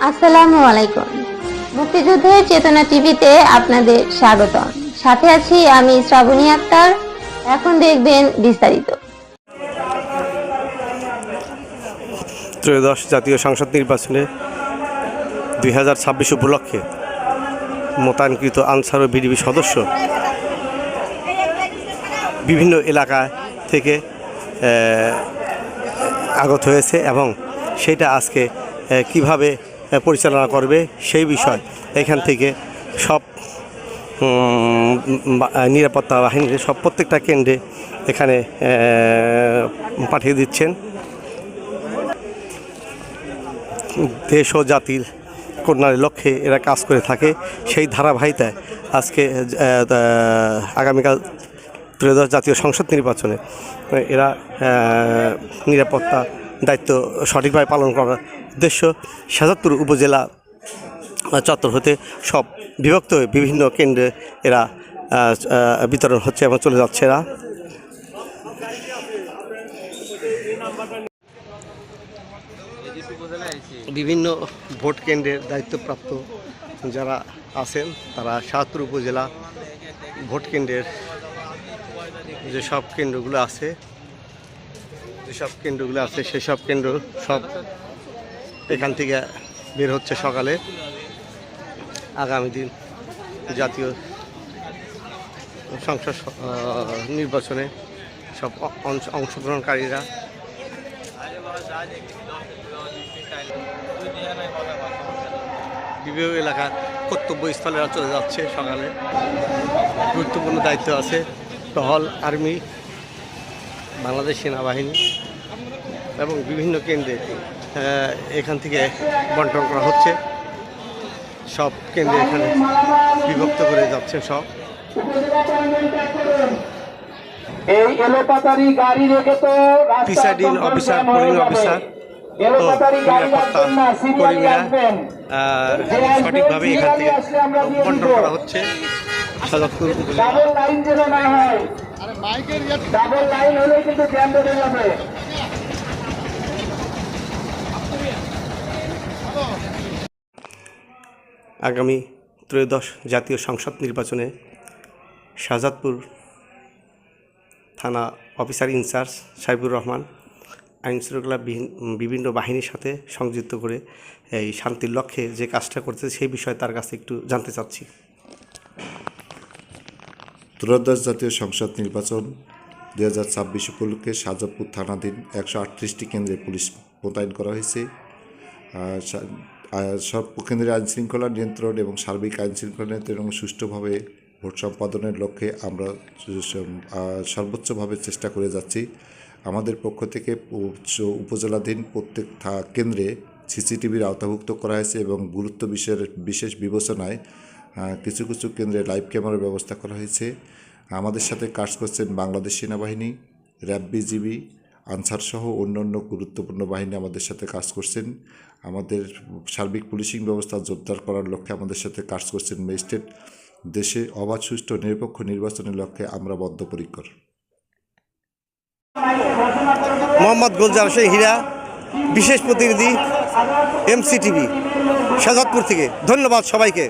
আসসালামু আলাইকুম। মুক্তিযুদ্ধের চেতনা টিভিতে আপনাদের স্বাগতম। সাথে আছি আমি শ্রাবণী আক্তার। এখন দেখবেন বিস্তারিত। ত্রয়োদশ জাতীয় সংসদ নির্বাচনে 2026 উপলক্ষে মোতায়েনকৃত আনসার ও বিডিবি সদস্য বিভিন্ন এলাকা থেকে আগত হয়েছে এবং সেটা আজকে কিভাবে পরিচালনা করবে সেই বিষয় এখান থেকে সব নিরাপত্তা বাহিনীর সব প্রত্যেকটা কেন্দ্রে এখানে পাঠিয়ে দিচ্ছেন। দেশ ও জাতির কল্যাণের লক্ষ্যে এরা কাজ করে থাকে। সেই ধারাবাহিকতায় আজকে আগামীকাল ত্রয়োদশ জাতীয় সংসদ নির্বাচনে এরা নিরাপত্তা দায়িত্ব সঠিকভাবে পালন করার উদ্দেশ্য শাহজাদপুর উপজেলা চত্বর হতে সব বিভক্ত হয়ে বিভিন্ন কেন্দ্রে এরা বিতরণ হচ্ছে এবং চলে যাচ্ছে এরা। বিভিন্ন ভোট কেন্দ্রের দায়িত্বপ্রাপ্ত যারা আছেন তারা শাহজাদপুর উপজেলা ভোট কেন্দ্রের যেসব কেন্দ্রগুলো আছে সেসব কেন্দ্র সব এখান থেকে বের হচ্ছে সকালে। আগামী দিন জাতীয় সংসদ নির্বাচনে সব অংশগ্রহণকারীরা বিভিন্ন এলাকার কর্তব্যস্থলেরা চলে যাচ্ছে সকালে। গুরুত্বপূর্ণ দায়িত্ব আছে টহল, আর্মি, বাংলাদেশ সেনাবাহিনী এবং বিভিন্ন কেন্দ্রে এখান থেকে বন্টন করা হচ্ছে। সব কেন্দ্রে এখানে বিভক্ত করে যাচ্ছে সব। প্রিসাইডিং অফিসার, পোলিং অফিসার তো নিরাপত্তা কর্মীরা সঠিকভাবে এখান থেকে বন্টন করা হচ্ছে। শাহজাদপুর আগামী ত্রয়োদশ জাতীয় সংসদ নির্বাচনে শাহজাদপুর থানা অফিসার ইনচার্জ সাইবুর রহমান আইনশৃঙ্খলা বিভিন্ন বাহিনীর সাথে সংযুক্ত করে এই শান্তির লক্ষ্যে যে কাজটা করতে সেই বিষয়ে তার কাছে একটু জানতে চাচ্ছি। ত্রয়োদশ জাতীয় সংসদ নির্বাচন 2026 উপলক্ষে শাহজাদপুর থানাধীন 138টি কেন্দ্রে পুলিশ মোতায়েন করা হয়েছে। সব কেন্দ্রে আইনশৃঙ্খলা নিয়ন্ত্রণ এবং সার্বিক আইনশৃঙ্খলা নিয়ন্ত্রণ এবং সুষ্ঠুভাবে ভোট সম্পাদনের লক্ষ্যে আমরা সর্বোচ্চভাবে চেষ্টা করে যাচ্ছি। আমাদের পক্ষ থেকে উপজেলাধীন প্রত্যেক কেন্দ্রে সিসিটিভির আওতাভুক্ত করা হয়েছে এবং গুরুত্ব বিষয়ের বিশেষ বিবেচনায় কিছু কিছু কেন্দ্রে লাইভ ক্যামেরার ব্যবস্থা করা হয়েছে। আমাদের সাথে কাজ করছেন বাংলাদেশ সেনাবাহিনী, র্যাব, বিজিবি, আনসার সহ অন্যান্য গুরুত্বপূর্ণ বাহিনী আমাদের সাথে কাজ করছেন। আমাদের সার্বিক পুলিশিং ব্যবস্থা জোরদার করার লক্ষ্যে আমাদের সাথে কাজ করছেন ম্যাজিস্ট্রেট। দেশে অবাধ, সুষ্ঠু, নিরপেক্ষ নির্বাচনের লক্ষ্যে আমরা বদ্ধপরিকর। মোহাম্মদ গুলজার হোসেন হীরা, বিশেষ প্রতিনিধি, এমসিটিভি, শাহজাদপুর থেকে। ধন্যবাদ সবাইকে।